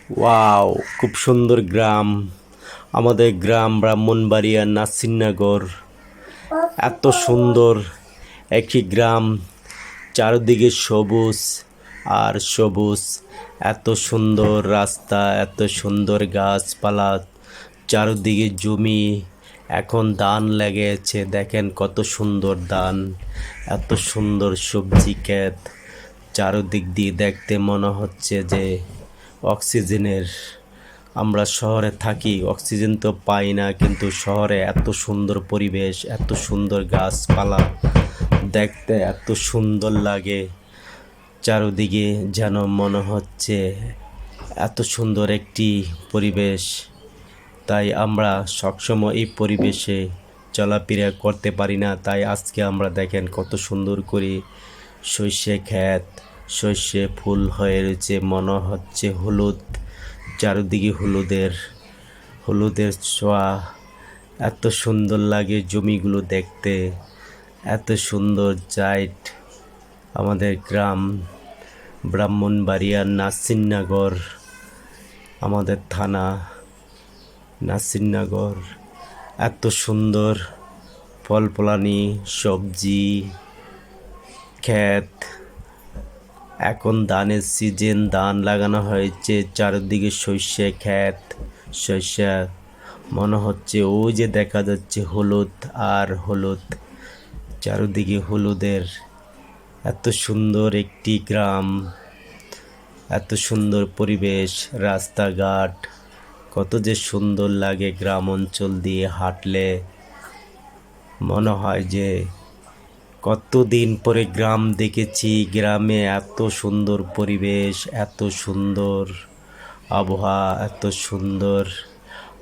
Wow, খুব সুন্দর গ্রাম। আমাদের গ্রাম ব্রাহ্মণবাড়িয়া নাসিরনগর। এত সুন্দর একটি গ্রাম, চারদিকে সবুজ আর সবুজ। এত সুন্দর রাস্তা, এত সুন্দর গাছপালা, চারদিকে জমি। এখন ধান লেগেছে, দেখেন কত সুন্দর ধান। এত সুন্দর সবজি ক্ষেত, চারদিক দিয়ে দেখতে মনে হচ্ছে যে অক্সিজেনের। আমরা শহরে থাকি, অক্সিজেন তো পাই না, কিন্তু শহরে এত সুন্দর পরিবেশ, এত সুন্দর গাছপালা, দেখতে এত সুন্দর লাগে। চারদিকে যেন মনে হচ্ছে এত সুন্দর একটি পরিবেশ। তাই আমরা সবসময় এই পরিবেশে চলাফেরা করতে পারি না। তাই আজকে আমরা দেখেন কত সুন্দর করে সর্ষে ক্ষেত, সর্ষে ফুল হয়ে রয়েছে, মনে হচ্ছে হলুদ। চারিদিকে হলুদের ছোঁয়া। এত সুন্দর লাগে জমিগুলো দেখতে, এত সুন্দর জায়ট। আমাদের গ্রাম ব্রাহ্মণবাড়িয়ার নাসিরনগর, আমাদের থানা নাসিরনগর। এত সুন্দর ফলফলানি, সবজি ক্ষেত। এখন ধানের সিজন, ধান লাগানো হয়েছে, চারিদিকে সর্ষে ক্ষেত, সর্ষে। মনে হচ্ছে ওই যে দেখা যাচ্ছে হলুদ আর হলুদ, চারিদিকে হলুদের। এত সুন্দর একটি গ্রাম, এত সুন্দর পরিবেশ, রাস্তাঘাট, কত যে সুন্দর লাগে। গ্রাম অঞ্চল দিয়ে হাঁটলে মনে হয় যে কতদিন পরে গ্রাম দেখেছি। গ্রামে এত সুন্দর পরিবেশ, এত সুন্দর আবহাওয়া, এত সুন্দর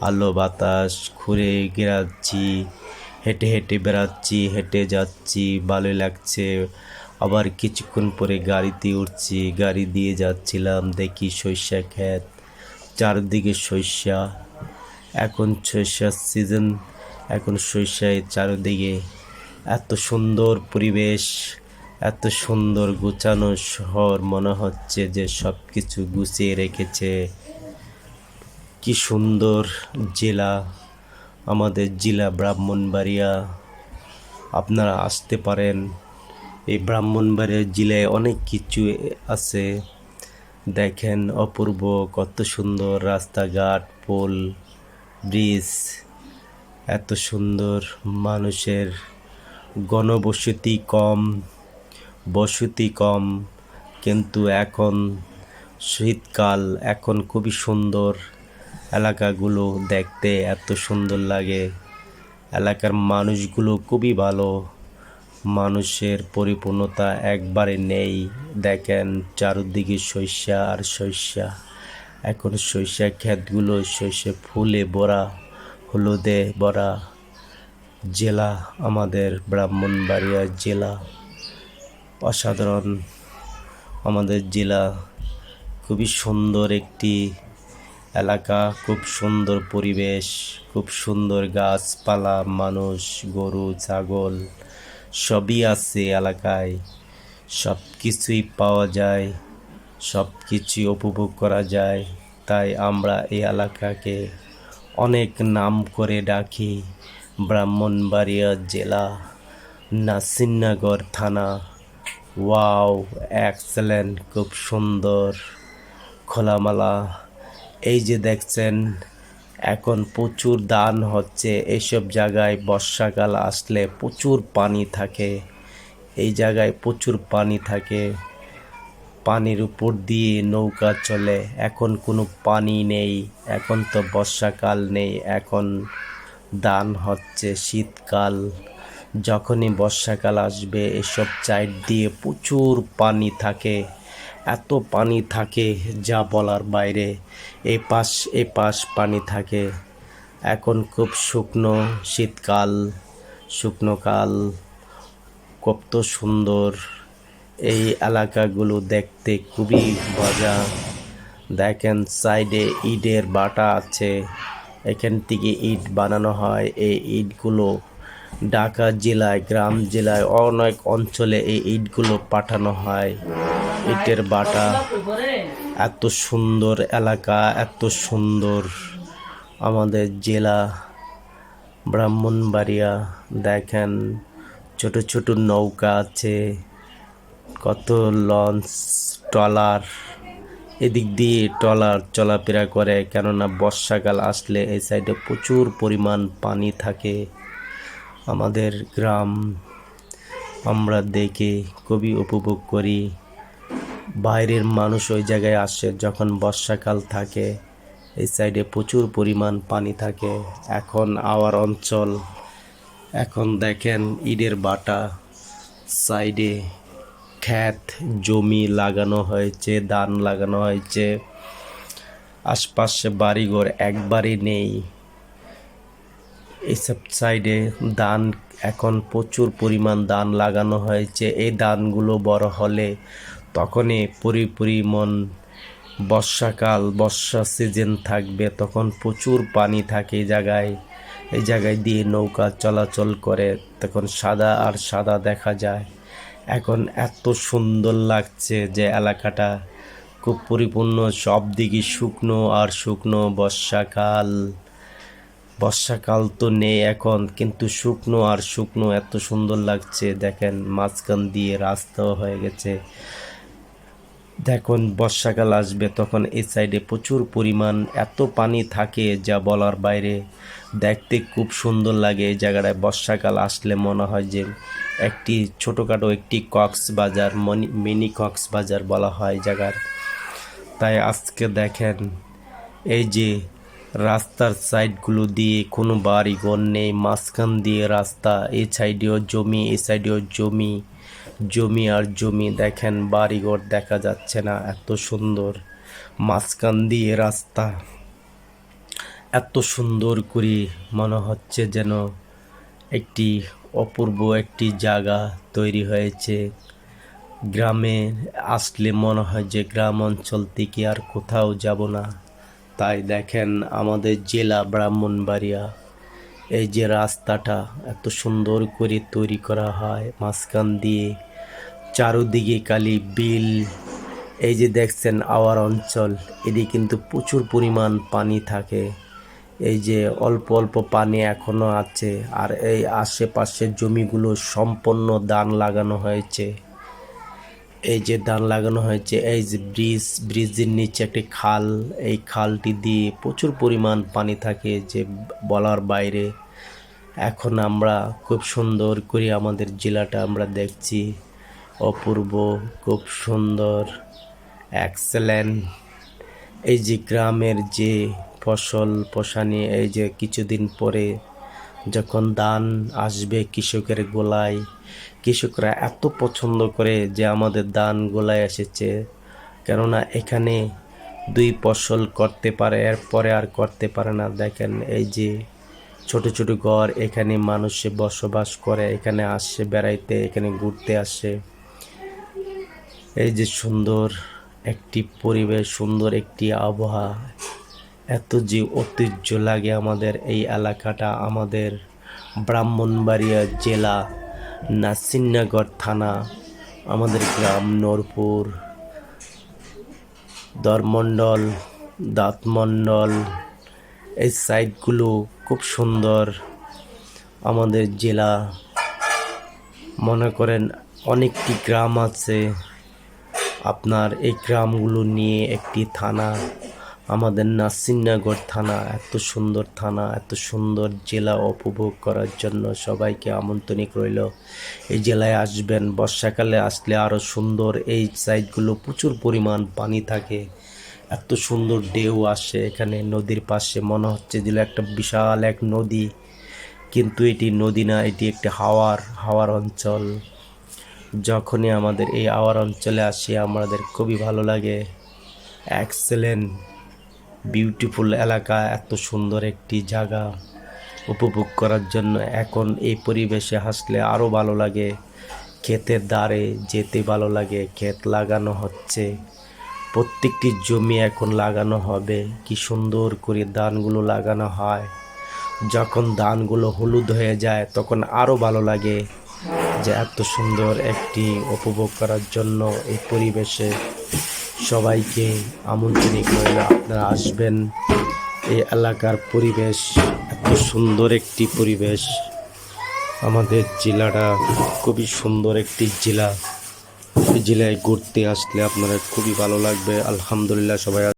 আলো বাতাস। ঘুরে বেড়াচ্ছি, হেঁটে হেঁটে বেড়াচ্ছি, হেঁটে যাচ্ছি, ভালো লাগছে। আবার কিছুক্ষণ পরে গাড়িতে উঠছি, গাড়ি দিয়ে যাচ্ছিলাম, দেখি সর্ষে ক্ষেত, চারদিকে সর্ষা। এখন সর্ষার সিজন, এখন সর্ষায় চারিদিকে। এত সুন্দর পরিবেশ, এত সুন্দর গুছানো শহর, মনে হচ্ছে যে সব কিছু গুছিয়ে রেখেছে। কি সুন্দর জেলা, আমাদের জেলা ব্রাহ্মণবাড়িয়া। আপনারা আসতে পারেন। এই ব্রাহ্মণবাড়িয়া জেলায় অনেক কিছু আছে, দেখেন অপূর্ব, কত সুন্দর রাস্তাঘাট, পোল, ব্রিজ। এত সুন্দর মানুষের ঘনবসতি কম, বসতি কম, কিন্তু এখন শীতকাল, এখন খুবই সুন্দর। এলাকাগুলো দেখতে এত সুন্দর লাগে। এলাকার মানুষগুলো খুবই ভালো, মানুষের পরিপূর্ণতা একবারে নেই। দেখেন চারদিকে সর্ষা আর সর্ষা। এখন সর্ষা ক্ষেতগুলো সর্ষে ফুলে ভরা, হলুদে ভরা। জেলা আমাদের ব্রাহ্মণবাড়িয়া জেলা অসাধারণ। আমাদের জেলা খুবই সুন্দর একটি এলাকা, খুব সুন্দর পরিবেশ, খুব সুন্দর গাছপালা, মানুষ, গরু, ছাগল সবই আছে এলাকায়। সব কিছুই পাওয়া যায়, সব কিছুই উপভোগ করা যায়। তাই আমরা এই এলাকাকে অনেক নাম করে ডাকি, ব্রাহ্মণবাড়িয়া জেলা, নাসিরনগর থানা। ওয়াও, এক্সেলেন্ট, খুব সুন্দর খোলামেলা। এই যে দেখছেন, এখন প্রচুর ধান হচ্ছে। এইসব জায়গায় বর্ষাকাল আসলে প্রচুর পানি থাকে, এই জায়গায় প্রচুর পানি থাকে। পানির উপর দিয়ে নৌকা চলে। এখন কোনো পানি নেই, এখন তো বর্ষাকাল নেই, এখন ধান হচ্ছে শীতকাল। যখনই বর্ষাকাল আসবে এসব সাইড দিয়ে প্রচুর পানি থাকে, এত পানি থাকে যা বলার বাইরে। এ পাশ পানি থাকে। এখন খুব শুকনো শীতকাল, শুকনো কাল, কত সুন্দর। এই এলাকাগুলো দেখতে খুবই মজা। দেখেন সাইডে ইটের ভাটা আছে, এখান থেকে ইট বানানো হয়। এই ইটগুলো ঢাকা জেলায়, গ্রাম জেলায় অনেক অঞ্চলে এই ইটগুলো পাঠানো হয়। ইটের ভাটা এত সুন্দর এলাকা, এত সুন্দর আমাদের জেলা ব্রাহ্মণবাড়িয়া। দেখেন ছোট ছোট নৌকা আছে, কত লঞ্চ, ট্রলার, এদিক দিয়ে ট্রলার চলাফেরা করে, কেননা বর্ষাকাল আসলে এই সাইডে প্রচুর পরিমাণ পানি থাকে। আমাদের গ্রাম আমরা দেখে খুবই উপভোগ করি। বাইরের মানুষ ওই জায়গায় আসে যখন বর্ষাকাল থাকে, এই সাইডে প্রচুর পরিমাণ পানি থাকে। এখন আওয়ার অঞ্চল, এখন দেখেন ইটের বাটা, সাইডে ক্ষেত জমি লাগানো হয়েছে, ধান লাগানো হয়েছে, আশপাশে বাড়িঘর একবারই নেই। এইসব সাইডে ধান, এখন প্রচুর পরিমাণ ধান লাগানো হয়েছে। এই ধানগুলো বড় হলে তখনই পরিপূর্ণ বর্ষাকাল, বর্ষা সিজন থাকবে, তখন প্রচুর পানি থাকে এই জায়গায় দিয়ে নৌকা চলাচল করে, তখন সাদা আর সাদা দেখা যায়। এখন এত সুন্দর লাগছে যে এলাকাটা খুব পরিপূর্ণ, সব দিকে শুকনো আর শুকনো। বর্ষাকাল তো নেই এখন, কিন্তু শুকনো আর শুকনো, এত সুন্দর লাগছে। দেখেন মাঝখান দিয়ে রাস্তাও হয়ে গেছে। দেখুন বর্ষাকাল আসবে তখন এই সাইডে প্রচুর পরিমাণ এত পানি থাকে যা বলার বাইরে। দেখতে খুব সুন্দর লাগে এই জায়গাটায়। বর্ষাকাল আসলে মনে হয় যে একটি ছোটোখাটো একটি কক্সবাজার, মিনি কক্সবাজার বলা হয় জায়গার। তাই আজকে দেখেন এই যে রাস্তার সাইডগুলো দিয়ে কোনো বাড়ি ঘর নেই, মাঝখান দিয়ে রাস্তা, এই সাইডেও জমি, এই সাইডেও জমি, জমি আর জমি। দেখেন বাড়িঘর দেখা যাচ্ছে না, এত সুন্দর মাঝখান দিয়ে রাস্তা। এত সুন্দর করে মনে হচ্ছে যেন একটি অপূর্ব একটি জায়গা তৈরি হয়েছে। গ্রামে আসলে মনে হয় যে গ্রাম অঞ্চল থেকে আর কোথাও যাব না। তাই দেখেন আমাদের জেলা ব্রাহ্মণবাড়িয়া, এই যে রাস্তাটা এত সুন্দর করে তৈরি করা হয়, মাঝখান দিয়ে চারোদিকে খালি বিল। এই যে দেখছেন আওয়ার অঞ্চল, এদিকে কিন্তু প্রচুর পরিমাণ পানি থাকে। এই যে অল্প অল্প পানি এখনো আছে, আর এই আশেপাশের জমিগুলো সম্পূর্ণ ধান লাগানো হয়েছে। এই যে ধান লাগানো হয়েছে, এই যে ব্রিজের নিচে একটি খাল, এই খালটি দিয়ে প্রচুর পরিমাণ পানি থাকে যে বলার বাইরে। এখন আমরা খুব সুন্দর করে আমাদের জেলাটা আমরা দেখছি, অপূর্ব, খুব সুন্দর, এক্সেলেন্ট। এই যে গ্রামের যে ফসল ফসানি, এই যে কিছুদিন পরে যখন ধান আসবে কৃষকের গোলায়, কৃষকরা এত পছন্দ করে যে আমাদের ধান গোলায় এসেছে, কেননা এখানে দুই ফসল করতে পারে, এরপরে আর করতে পারে না। দেখেন এই যে ছোট ছোট ঘর, এখানে মানুষে বসবাস করে, এখানে আসে বেড়াইতে, এখানে ঘুরতে আসে। এই যে সুন্দর একটি পরিবেশ, সুন্দর একটি আবহাওয়া, এত যে ঐতিহ্য লাগে আমাদের এই এলাকাটা। আমাদের ব্রাহ্মণবাড়িয়া জেলা, নাসিরনগর থানা, আমাদের গ্রাম নূরপুর, দরমণ্ডল, দাঁতমণ্ডল, এই সাইডগুলো খুব সুন্দর। আমাদের জেলা মনে করেন অনেকটি গ্রাম আছে, আপনার এই গ্রামগুলো নিয়ে একটি থানা, আমাদের নাসিরনগর থানা। এত সুন্দর থানা, এত সুন্দর জেলা উপভোগ করার জন্য সবাইকে আমন্ত্রণ রইল। এই জেলায় আসবেন, বর্ষাকালে আসলে আরও সুন্দর। এই সাইডগুলো প্রচুর পরিমাণ পানি থাকে, এত সুন্দর ঢেউ আসে এখানে নদীর পাশে, মনে হচ্ছে যে একটা বিশাল এক নদী, কিন্তু এটি নদী না, এটি একটি হাওয়ার অঞ্চল। যখনই আমাদের এই আওয়ার অঞ্চলে আসি আমাদের খুবই ভালো লাগে। এক্সেলেন্ট বিউটিফুল এলাকা, এত সুন্দর একটি জায়গা উপভোগ করার জন্য। এখন এই পরিবেশে হাসলে আরও ভালো লাগে, ক্ষেতের ধারে যেতে ভালো লাগে। ক্ষেত লাগানো হচ্ছে, প্রত্যেকটি জমি এখন লাগানো হবে। কি সুন্দর করে ধানগুলো লাগানো হয়, যখন ধানগুলো হলুদ হয়ে যায় তখন আরও ভালো লাগে। যে এত সুন্দর একটি উপভোগ করার জন্য এই পরিবেশে সবাইকে আমন্ত্রণ রইল, আপনারা আসবেন। এই এলাকার পরিবেশ এত সুন্দর একটি পরিবেশ, আমাদের জেলাটা খুবই সুন্দর একটি জেলা। এই জেলায় ঘুরতে আসলে আপনারা খুবই ভালো লাগবে। আলহামদুলিল্লাহ সবাই